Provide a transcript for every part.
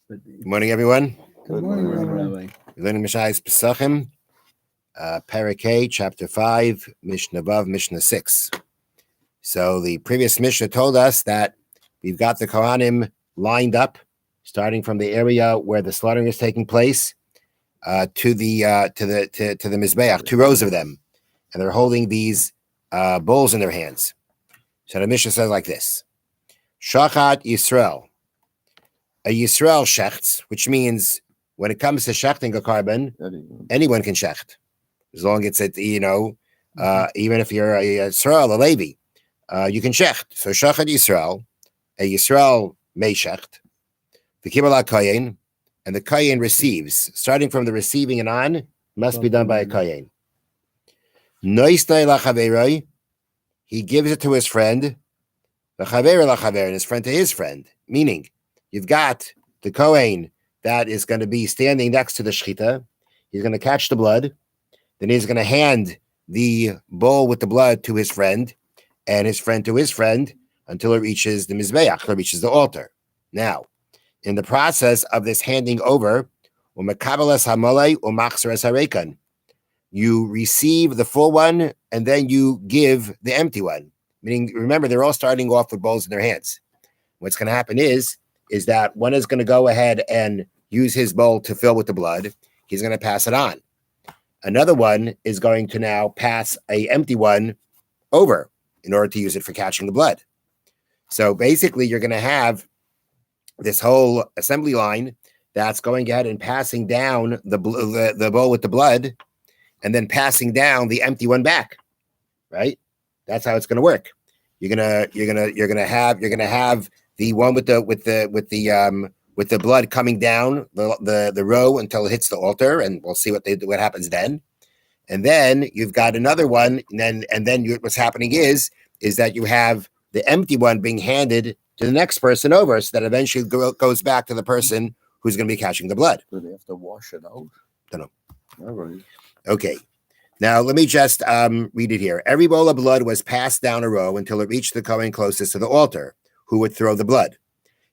Good morning, everyone. Good morning, Rabbi. We're learning Mishna's Pesachim, Parakeh, chapter 5, Mishna Vav, Mishna 6. So the previous Mishnah told us that we've got the Kohanim lined up, starting from the area where the slaughtering is taking place, to the Mizbeach, 2 rows of them, and they're holding these bowls in their hands. So the Mishnah says like this: Shachat Yisrael. A Yisrael shechts, which means when it comes to shechting a carbon, anyone can shecht, as long as it's even if you're a Yisrael, a Levi, you can shecht. So shachat Yisrael, a Yisrael may shecht. The kibbala kayin, and the kayin receives, starting from the receiving and on, must be done by a kayin. Noisnei lachaveroi, he gives it to his friend. Lachaver lachaver, and his friend to his friend, meaning you've got the Kohen that is going to be standing next to the Shechita. He's going to catch the blood. Then he's going to hand the bowl with the blood to his friend, and his friend to his friend, until it reaches the Mizbeach, until it reaches the altar. Now, in the process of this handing over, you receive the full one, and then you give the empty one. Meaning, remember, they're all starting off with bowls in their hands. What's going to happen is that one is going to go ahead and use his bowl to fill with the blood. He's going to pass it on. Another one is going to now pass an empty one over in order to use it for catching the blood. So basically, you're going to have this whole assembly line that's going ahead and passing down the bowl with the blood, and then passing down the empty one back. Right? That's how it's going to work. You're gonna have the one with the blood coming down the row until it hits the altar, and we'll see what happens then. And then you've got another one, and then what's happening is that you have the empty one being handed to the next person over, so that eventually goes back to the person who's going to be catching the blood. Do they have to wash it out? Don't know. All right. Okay. Now, let me just read it here. Every bowl of blood was passed down a row until it reached the Kohen closest to the altar, who would throw the blood.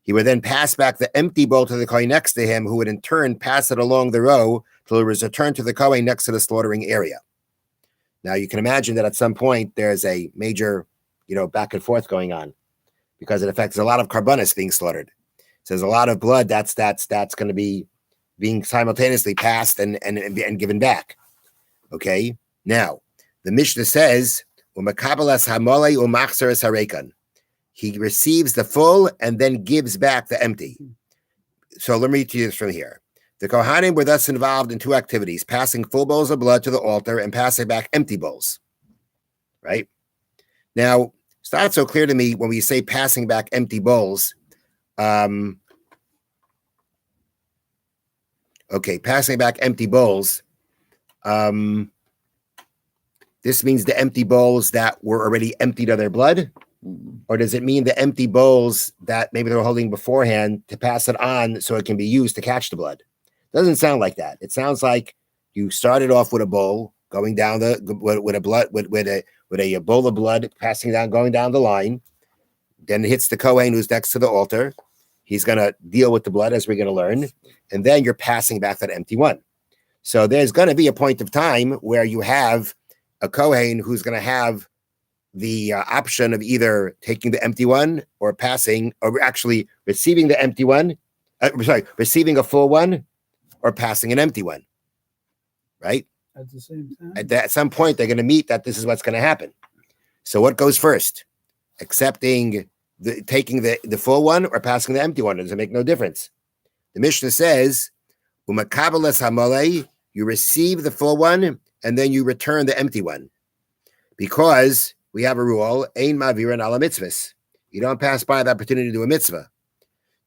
He would then pass back the empty bowl to the Kohen next to him, who would in turn pass it along the row till it was returned to the Kohen next to the slaughtering area. Now, you can imagine that at some point there's a major, back and forth going on, because it affects a lot of karbanis being slaughtered. So there's a lot of blood that's going to be being simultaneously passed and given back. Okay. Now, the Mishnah says, he receives the full and then gives back the empty. So let me read to you this from here. The Kohanim were thus involved in 2 activities: passing full bowls of blood to the altar and passing back empty bowls. Right? Now, it's not so clear to me when we say passing back empty bowls. Passing back empty bowls. This means the empty bowls that were already emptied of their blood? Or does it mean the empty bowls that maybe they were holding beforehand to pass it on so it can be used to catch the blood? Doesn't sound like that. It sounds like you started off with a bowl going down with a bowl of blood going down the line. Then it hits the Kohen who's next to the altar. He's going to deal with the blood, as we're going to learn, and then you're passing back that empty one. So there's going to be a point of time where you have a Kohen who's going to have the option of either taking the empty one or passing, or actually receiving the empty one, receiving a full one or passing an empty one, right? At the same time? At some point, they're going to meet that this is what's going to happen. So what goes first? Taking the full one or passing the empty one? Does it make no difference? The Mishnah says, you receive the full one and then you return the empty one, because we have a rule, ein mavirin ala mitzvahs. You don't pass by the opportunity to do a mitzvah.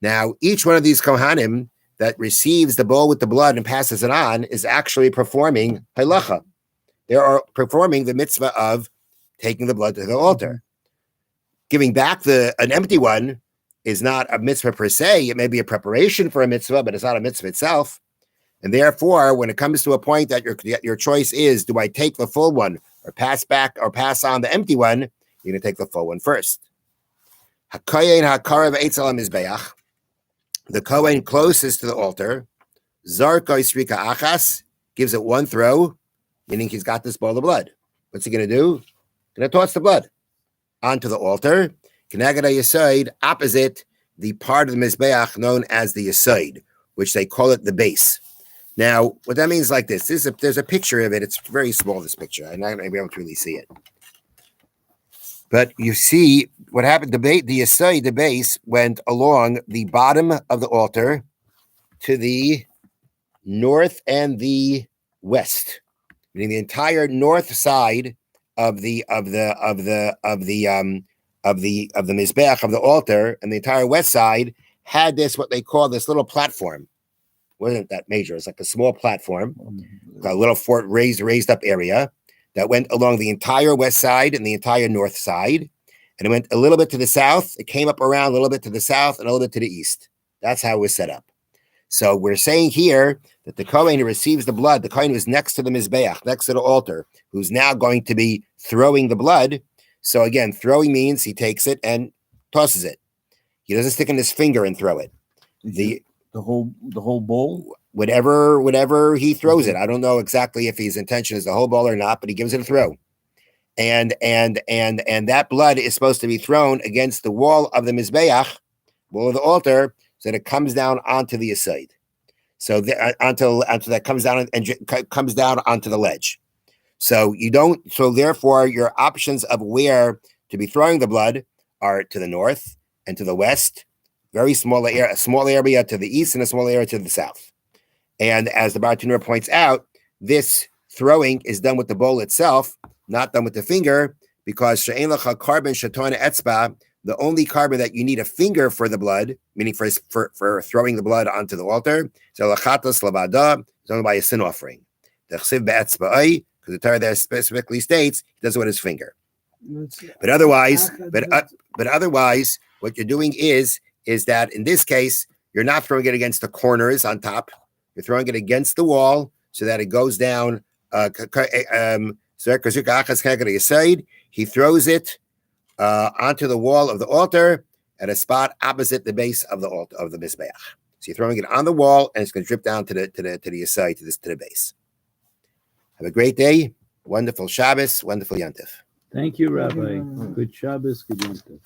Now, each one of these kohanim that receives the bowl with the blood and passes it on is actually performing halacha. They are performing the mitzvah of taking the blood to the altar. Giving back an empty one is not a mitzvah per se. It may be a preparation for a mitzvah, but it's not a mitzvah itself. And therefore, when it comes to a point that your choice is, do I take the full one or pass on the empty one, you're going to take the full one first. the Kohen closest to the altar, Zarko Srika Achas, gives it one throw, meaning he's got this bowl of blood. What's he going to do? Going to toss the blood onto the altar. Kenegada Yasaid, opposite the part of the Mizbeach known as the Yasaid, which they call it the base. Now, what that means is like this. There's a picture of it. It's very small, this picture. I'm not going to be able to really see it. But you see what happened. The Yasaid, the base, went along the bottom of the altar to the north and the west, meaning the entire north side of the mizbeach of the altar, and the entire west side had this what they call this little platform. Wasn't that major? It's like a small platform, a little fort raised up area that went along the entire west side and the entire north side, and it went a little bit to the south. It came up around a little bit to the south and a little bit to the east. That's how it was set up. So we're saying here that the Kohen who receives the blood, the Kohen who's next to the Mizbeach, next to the altar, who's now going to be throwing the blood. So again, throwing means he takes it and tosses it. He doesn't stick in his finger and throw it. The whole bowl? Whatever he throws it. I don't know exactly if his intention is the whole bowl or not, but he gives it a throw. And that blood is supposed to be thrown against the wall of the Mizbeach, wall of the altar, so that it comes down onto the aside. So until that comes down and comes down onto the ledge. So you don't. So therefore, your options of where to be throwing the blood are to the north and to the west. Very small area, a small area to the east and a small area to the south. And as the Bartenura points out, this throwing is done with the bowl itself, not done with the finger, because she'ein lecha carbon shetona etzba. The only carbon that you need a finger for the blood, meaning for throwing the blood onto the altar, is lachatas lavada, is only by a sin offering. The chsiv be'etzba'ai, because the Torah there specifically states he does it with his finger. But otherwise, what you're doing is that in this case, you're not throwing it against the corners on top. You're throwing it against the wall so that it goes down. He throws it onto the wall of the altar at a spot opposite the base of the altar of the mizbeach. So you're throwing it on the wall, and it's going to drip down to the side to the base. Have a great day, wonderful Shabbos, wonderful Yantif. Thank you, Rabbi. Good Shabbos, good Yom Tov.